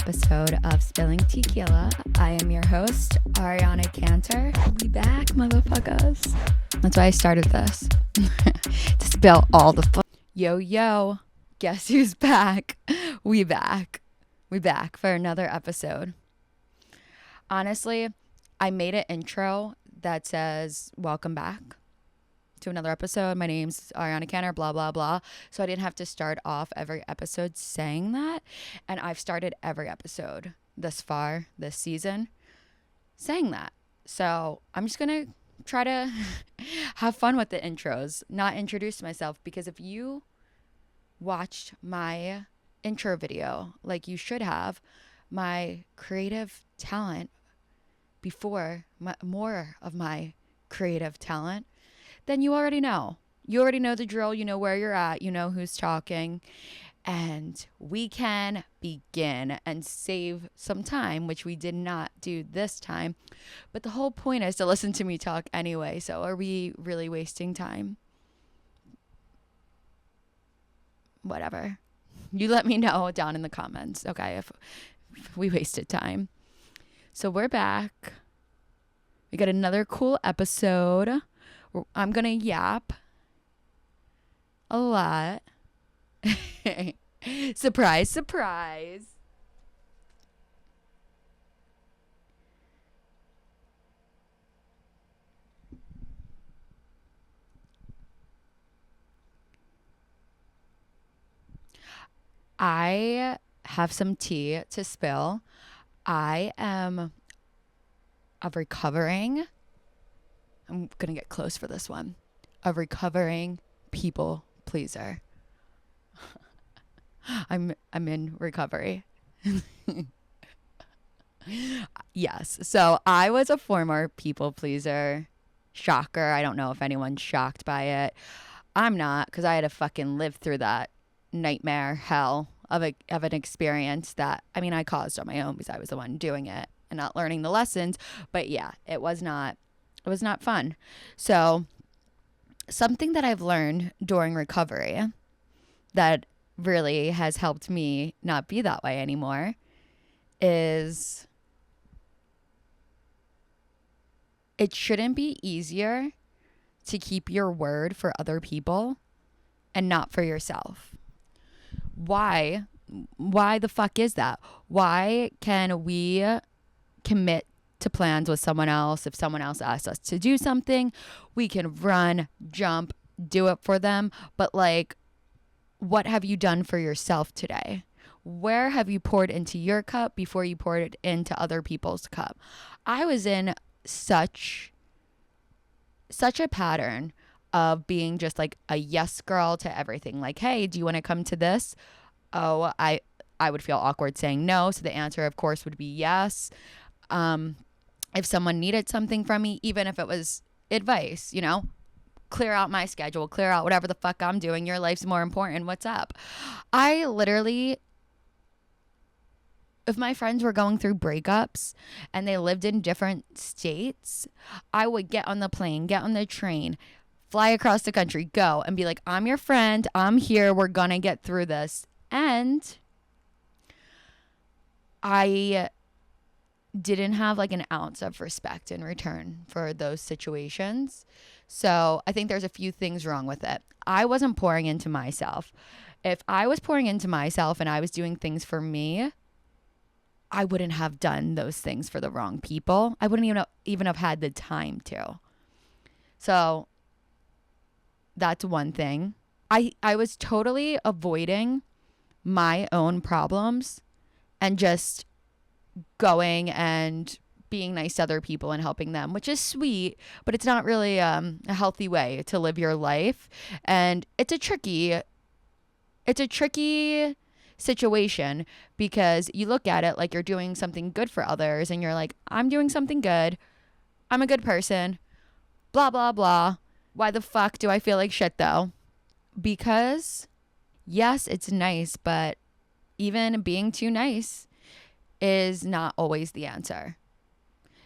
episode of Spilling Tequila. I am your host, Ariana Cantor. We back, motherfuckers. That's why I started this. To spill all the Yo, guess who's back? We back for another episode. Honestly, I made an intro that says, welcome back to another episode. My name's Ariana Cantor, blah, blah, blah. So I didn't have to start off every episode saying that. And I've started every episode this far, this season, saying that. So I'm just going to try to have fun with the intros, not introduce myself. Because if you watched my intro video, like you should have, my creative talent before, more of my creative talent, then you already know. You already know the drill. You know where you're at. You know who's talking. And we can begin and save some time, which we did not do this time. But the whole point is to listen to me talk anyway. So are we really wasting time? Whatever. You let me know down in the comments, okay, if we wasted time. So we're back. We got another cool episode. I'm going to yap a lot. Surprise, surprise. I have some tea to spill. I am I'm going to get close for this one, a recovering people pleaser. I'm in recovery. Yes. So I was a former people pleaser. Shocker. I don't know if anyone's shocked by it. I'm not, because I had to fucking live through that nightmare hell of an experience that, I mean, I caused on my own because I was the one doing it and not learning the lessons. But yeah, it was not fun. So something that I've learned during recovery that really has helped me not be that way anymore is it shouldn't be easier to keep your word for other people and not for yourself. Why the fuck is that? Why can we commit to plans with someone else? If someone else asks us to do something, we can run, jump, do it for them. But like, what have you done for yourself today? Where have you poured into your cup before you poured it into other people's cup? I was in such a pattern of being just like a yes girl to everything. Like, hey, do you want to come to this? Oh, I would feel awkward saying no. So the answer, of course, would be yes. If someone needed something from me, even if it was advice, clear out my schedule, clear out whatever the fuck I'm doing. Your life's more important. What's up? I literally, if my friends were going through breakups and they lived in different states, I would get on the plane, get on the train, fly across the country, go and be like, I'm your friend. I'm here. We're going to get through this. And I didn't have like an ounce of respect in return for those situations. So I think there's a few things wrong with it. I wasn't pouring into myself. If I was pouring into myself and I was doing things for me, I wouldn't have done those things for the wrong people. I wouldn't even have had the time to. So that's one thing. I was totally avoiding my own problems and just going and being nice to other people and helping them, which is sweet, but it's not really a healthy way to live your life. And it's a tricky situation because you look at it like you're doing something good for others and you're like, I'm doing something good. I'm a good person. Blah, blah, blah. Why the fuck do I feel like shit though? Because yes, it's nice, but even being too nice is not always the answer.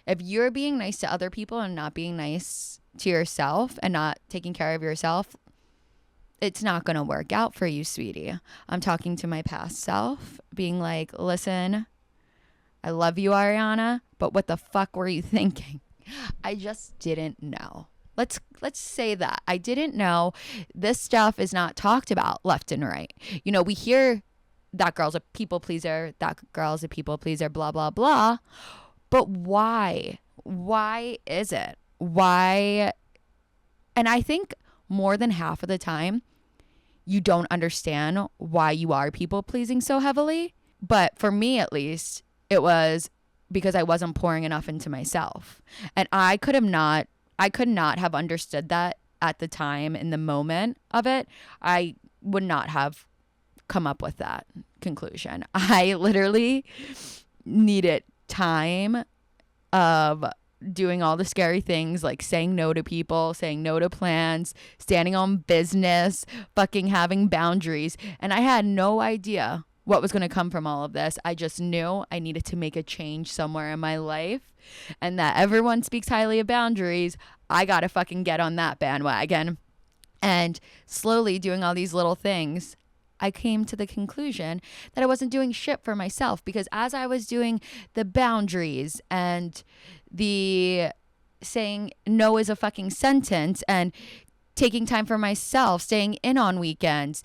If you're being nice to other people and not being nice to yourself and not taking care of yourself, it's not going to work out for you, sweetie. I'm talking to my past self, being like, listen, I love you, Ariana, but what the fuck were you thinking? I just didn't know. Let's say that. I didn't know. This stuff is not talked about left and right. You know, we hear that girl's a people pleaser, that girl's a people pleaser, blah, blah, blah. But why? Why is it? Why? And I think more than half of the time, you don't understand why you are people pleasing so heavily. But for me, at least, it was because I wasn't pouring enough into myself. And I could not have understood that at the time in the moment of it. I would not have come up with that conclusion. I literally needed time of doing all the scary things, like saying no to people, saying no to plans, standing on business, fucking having boundaries. And I had no idea what was going to come from all of this. I just knew I needed to make a change somewhere in my life, and that everyone speaks highly of boundaries. I got to fucking get on that bandwagon. And slowly doing all these little things, I came to the conclusion that I wasn't doing shit for myself, because as I was doing the boundaries and the saying no is a fucking sentence and taking time for myself, staying in on weekends,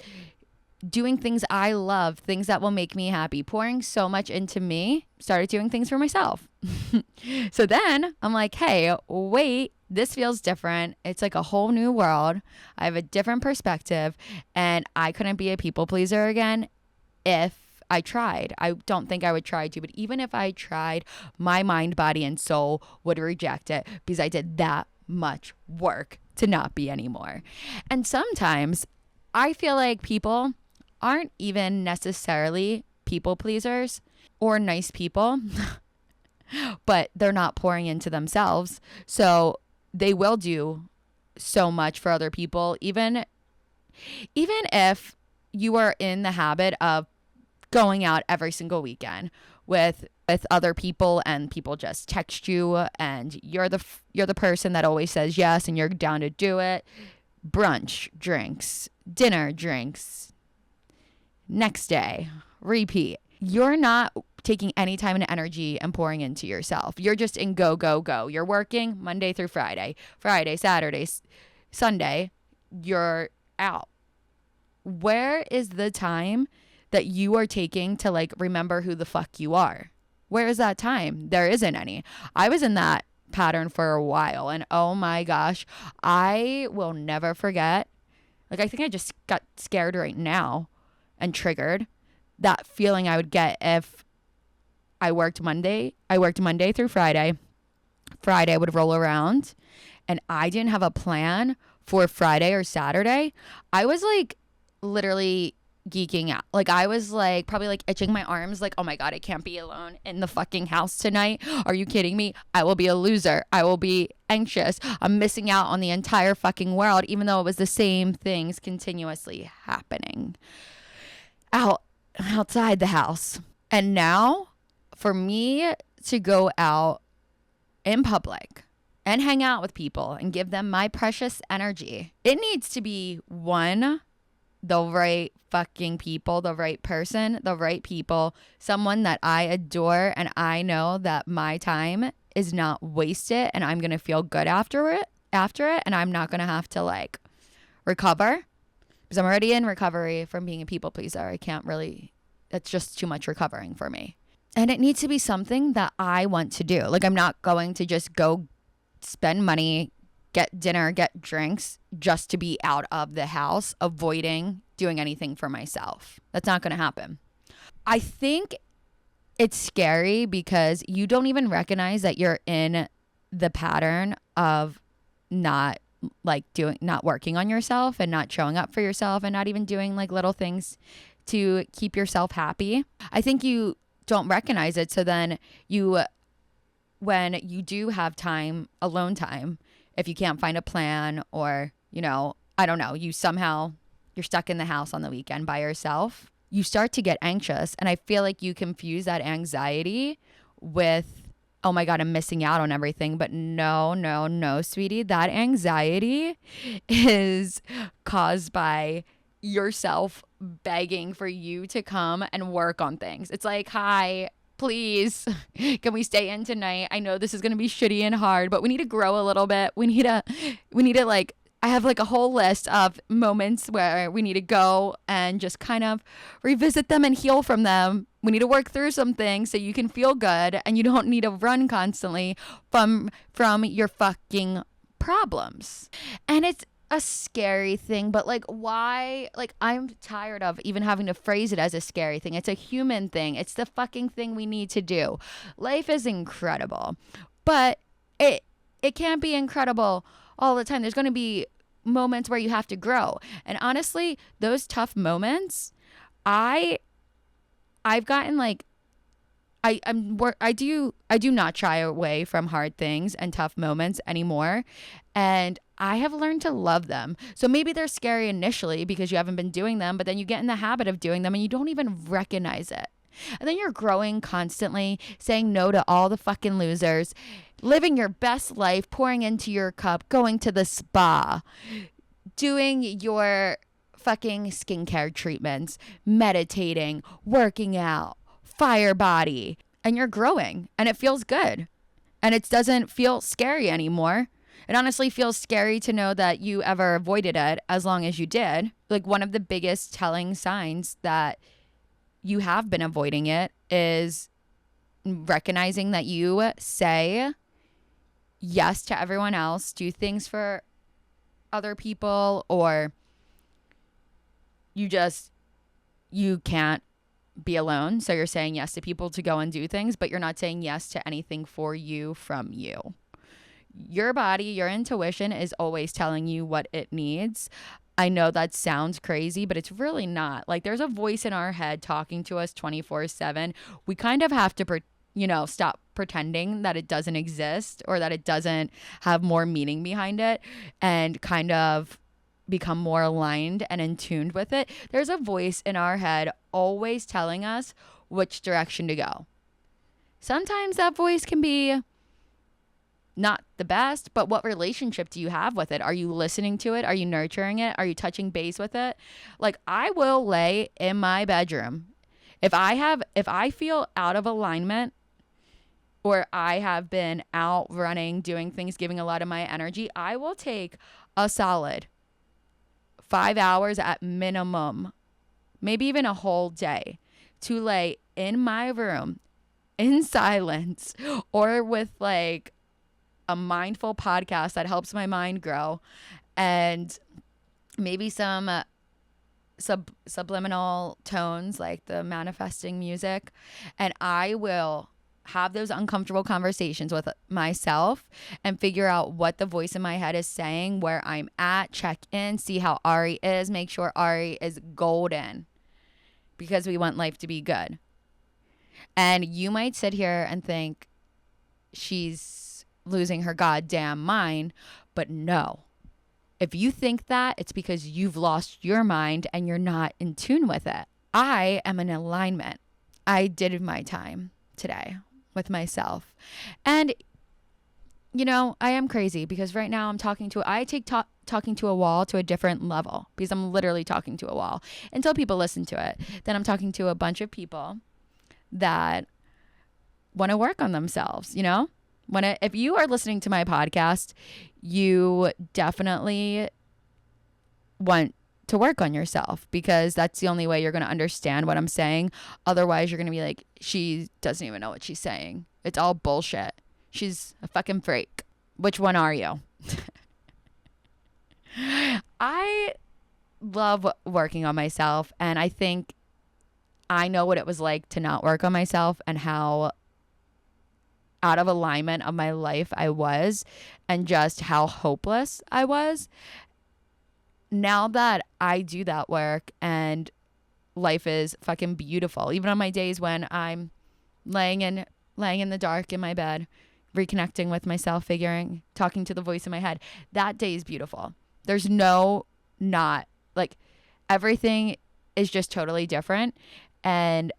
doing things I love, things that will make me happy, pouring so much into me, started doing things for myself. So then I'm like, hey, wait, this feels different. It's like a whole new world. I have a different perspective, and I couldn't be a people pleaser again if I tried. I don't think I would try to, but even if I tried, my mind, body, and soul would reject it because I did that much work to not be anymore. And sometimes I feel like people aren't even necessarily people pleasers or nice people, but they're not pouring into themselves. So they will do so much for other people, even if you are in the habit of going out every single weekend with other people, and people just text you and you're the person that always says yes and you're down to do it. Brunch, drinks, dinner, drinks, next day, repeat. You're not taking any time and energy and pouring into yourself. You're just in go, go, go. You're working Monday through Friday, Saturday, Sunday, you're out. Where is the time that you are taking to like remember who the fuck you are? Where is that time? There isn't any. I was in that pattern for a while, and oh my gosh, I will never forget. Like, I think I just got scared right now and triggered that feeling I would get if I worked Monday through Friday. Friday would roll around and I didn't have a plan for Friday or Saturday. I was like literally geeking out. Like, I was like probably like itching my arms, like, oh my God, I can't be alone in the fucking house tonight. Are you kidding me? I will be a loser. I will be anxious. I'm missing out on the entire fucking world, even though it was the same things continuously happening outside the house. And now for me to go out in public and hang out with people and give them my precious energy, it needs to be one, the right fucking people, the right person, the right people, someone that I adore, and I know that my time is not wasted and I'm going to feel good after it, and I'm not going to have to like recover, because I'm already in recovery from being a people pleaser. I can't really, it's just too much recovering for me. And it needs to be something that I want to do. Like, I'm not going to just go spend money, get dinner, get drinks just to be out of the house, avoiding doing anything for myself. That's not going to happen. I think it's scary because you don't even recognize that you're in the pattern of not working on yourself and not showing up for yourself and not even doing like little things to keep yourself happy. I think you don't recognize it. So then when you do have time, alone time, if you can't find a plan, or, you know, I don't know, you're stuck in the house on the weekend by yourself, you start to get anxious. And I feel like you confuse that anxiety with, oh my God, I'm missing out on everything. But no, sweetie, that anxiety is caused by yourself begging for you to come and work on things. It's like, hi, Please, can we stay in tonight? I know this is going to be shitty and hard, but we need to grow a little bit. We need to like, I have like a whole list of moments where we need to go and just kind of revisit them and heal from them. We need to work through some things so you can feel good and you don't need to run constantly from your fucking problems. And it's a scary thing, but like, why? Like, I'm tired of even having to phrase it as a scary thing. It's a human thing. It's the fucking thing we need to do. Life is incredible, but it can't be incredible all the time. There's going to be moments where you have to grow, and honestly, those tough moments, I've gotten like, I do not shy away from hard things and tough moments anymore, and I have learned to love them. So maybe they're scary initially because you haven't been doing them, but then you get in the habit of doing them and you don't even recognize it. And then you're growing constantly, saying no to all the fucking losers, living your best life, pouring into your cup, going to the spa, doing your fucking skincare treatments, meditating, working out, fire body, and you're growing and it feels good and it doesn't feel scary anymore. It honestly feels scary to know that you ever avoided it as long as you did. Like, one of the biggest telling signs that you have been avoiding it is recognizing that you say yes to everyone else, do things for other people, or you can't be alone. So you're saying yes to people to go and do things, but you're not saying yes to anything for you from you. Your body, your intuition is always telling you what it needs. I know that sounds crazy, but it's really not. Like, there's a voice in our head talking to us 24/7. We kind of have to, stop pretending that it doesn't exist or that it doesn't have more meaning behind it and kind of become more aligned and in tuned with it. There's a voice in our head always telling us which direction to go. Sometimes that voice can be not the best, but what relationship do you have with it? Are you listening to it? Are you nurturing it? Are you touching base with it? Like, I will lay in my bedroom. If I feel out of alignment, or I have been out running, doing things, giving a lot of my energy, I will take a solid 5 hours at minimum, maybe even a whole day, to lay in my room in silence or with like a mindful podcast that helps my mind grow, and maybe some subliminal tones like the manifesting music, and I will have those uncomfortable conversations with myself and figure out what the voice in my head is saying, where I'm at, check in, see how Ari is, make sure Ari is golden, because we want life to be good. And you might sit here and think she's losing her goddamn mind, but no. If you think that, it's because you've lost your mind and you're not in tune with it. I am in alignment. I did my time today with myself. And, I am crazy because right now I take talking to a wall to a different level, because I'm literally talking to a wall until people listen to it. Then I'm talking to a bunch of people that want to work on themselves, if you are listening to my podcast, you definitely want to work on yourself, because that's the only way you're going to understand what I'm saying. Otherwise, you're going to be like, she doesn't even know what she's saying. It's all bullshit. She's a fucking freak. Which one are you? I love working on myself, and I think I know what it was like to not work on myself and how out of alignment of my life I was, and just how hopeless I was. Now that I do that work and life is fucking beautiful, even on my days when I'm laying in the dark in my bed, reconnecting with myself, talking to the voice in my head, that day is beautiful. There's everything is just totally different. And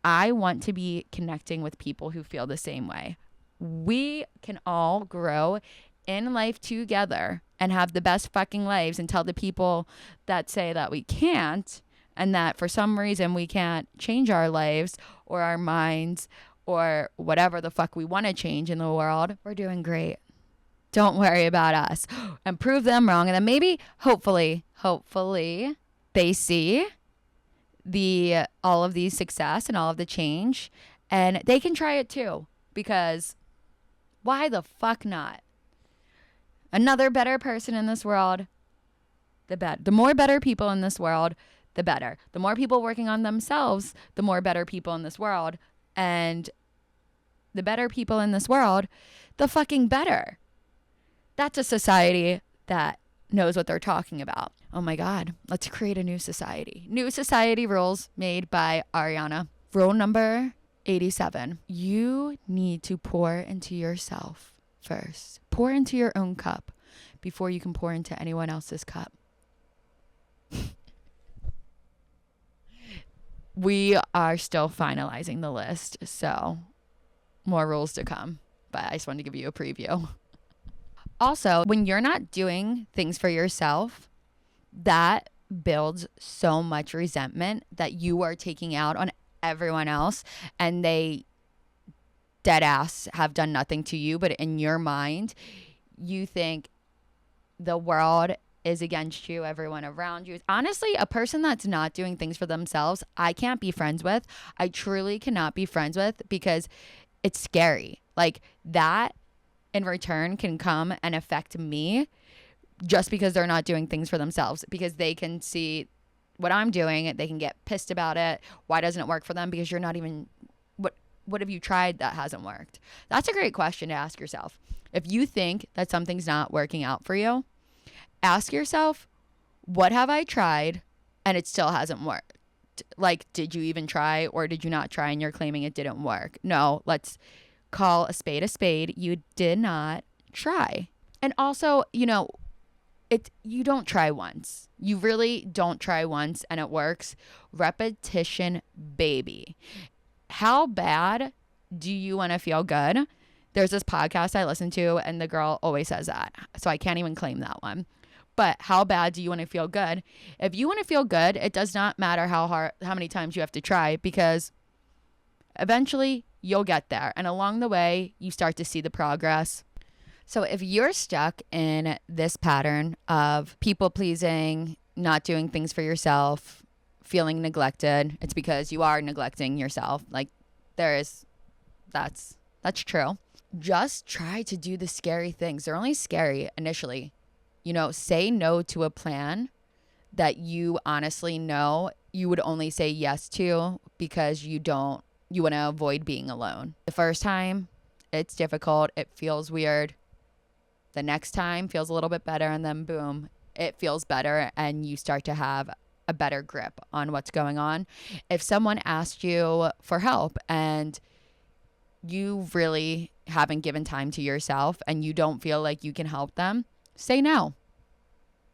I want to be connecting with people who feel the same way. We can all grow in life together and have the best fucking lives, and tell the people that say that we can't, and that for some reason we can't change our lives or our minds or whatever the fuck we want to change in the world, we're doing great. Don't worry about us. And prove them wrong. And then maybe, hopefully, they see all of the success and all of the change, and they can try it too, because why the fuck not? Another better person in this world, the more better people in this world, the better. The more people working on themselves, the more better people in this world. And the better people in this world, the fucking better. That's a society that knows what they're talking about. Oh my God, let's create a new society. New society rules made by Ariana. Rule number 87. You need to pour into yourself first. Pour into your own cup before you can pour into anyone else's cup. We are still finalizing the list, so more rules to come, but I just wanted to give you a preview. Also, when you're not doing things for yourself, that builds so much resentment that you are taking out on everyone else, and they dead ass have done nothing to you, but in your mind, you think the world is against you, everyone around you. Honestly, a person that's not doing things for themselves, I can't be friends with. I truly cannot be friends with, because it's scary. Like, that in return can come and affect me just because they're not doing things for themselves, because they can see what I'm doing. They can get pissed about it. Why doesn't it work for them? Because you're not even, what have you tried that hasn't worked? That's a great question to ask yourself. If you think that something's not working out for you, ask yourself, what have I tried and it still hasn't worked? Like, did you even try, or did you not try and you're claiming it didn't work? No, let's call a spade a spade. You did not try. And also, you don't try once. You really don't try once and it works. Repetition, baby. How bad do you want to feel good? There's this podcast I listen to, and the girl always says that, so I can't even claim that one. But how bad do you want to feel good? If you want to feel good, it does not matter how many times you have to try, because eventually you'll get there. And along the way, you start to see the progress. So if you're stuck in this pattern of people pleasing, not doing things for yourself, feeling neglected, it's because you are neglecting yourself. Like, that's true. Just try to do the scary things. They're only scary initially. Say no to a plan that you honestly know you would only say yes to because you want to avoid being alone. The first time, it's difficult. It feels weird. The next time feels a little bit better, and then boom, it feels better, and you start to have a better grip on what's going on. If someone asked you for help and you really haven't given time to yourself and you don't feel like you can help them, say no.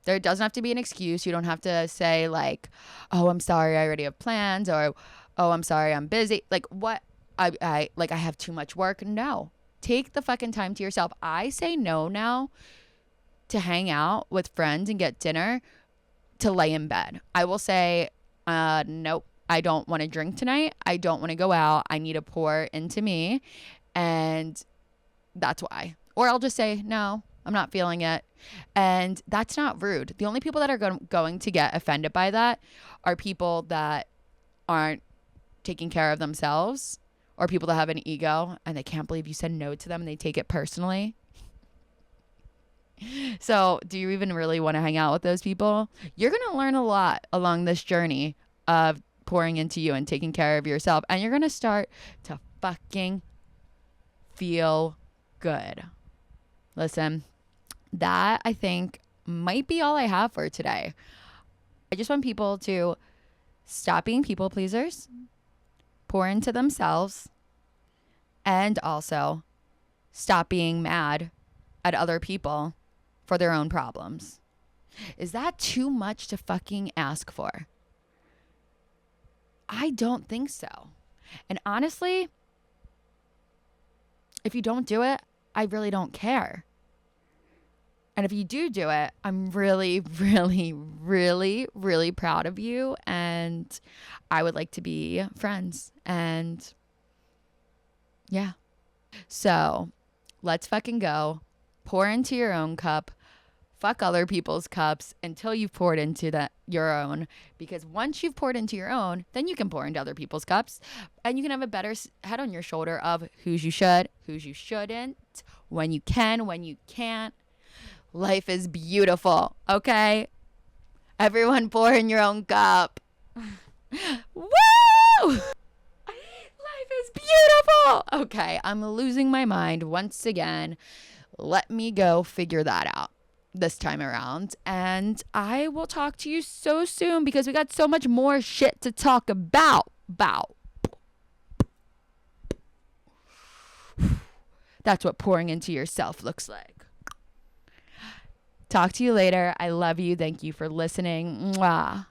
There doesn't have to be an excuse. You don't have to say like, oh, I'm sorry, I already have plans, or oh, I'm sorry, I'm busy. Like, what? I have too much work. No. Take the fucking time to yourself. I say no now to hang out with friends and get dinner, to lay in bed. I will say, nope, I don't want to drink tonight. I don't want to go out. I need to pour into me. And that's why. Or I'll just say, no, I'm not feeling it. And that's not rude. The only people that are going to get offended by that are people that aren't taking care of themselves, or people that have an ego and they can't believe you said no to them and they take it personally. So do you even really want to hang out with those people? You're going to learn a lot along this journey of pouring into you and taking care of yourself. And you're going to start to fucking feel good. Listen, that I think might be all I have for today. I just want people to stop being people pleasers, pour into themselves, and also stop being mad at other people for their own problems. Is that too much to fucking ask for? I don't think so. And honestly, if you don't do it, I really don't care. And if you do it, I'm really, really, really, really proud of you. And I would like to be friends. And Yeah. So let's fucking go. Pour into your own cup. Fuck other people's cups until you've poured into your own. Because once you've poured into your own, then you can pour into other people's cups. And you can have a better head on your shoulder of whose you should, whose you shouldn't, when you can, when you can't. Life is beautiful, okay? Everyone pour in your own cup. Woo! Life is beautiful. Okay, I'm losing my mind once again. Let me go figure that out this time around. And I will talk to you so soon because we got so much more shit to talk about. That's what pouring into yourself looks like. Talk to you later. I love you. Thank you for listening. Mwah.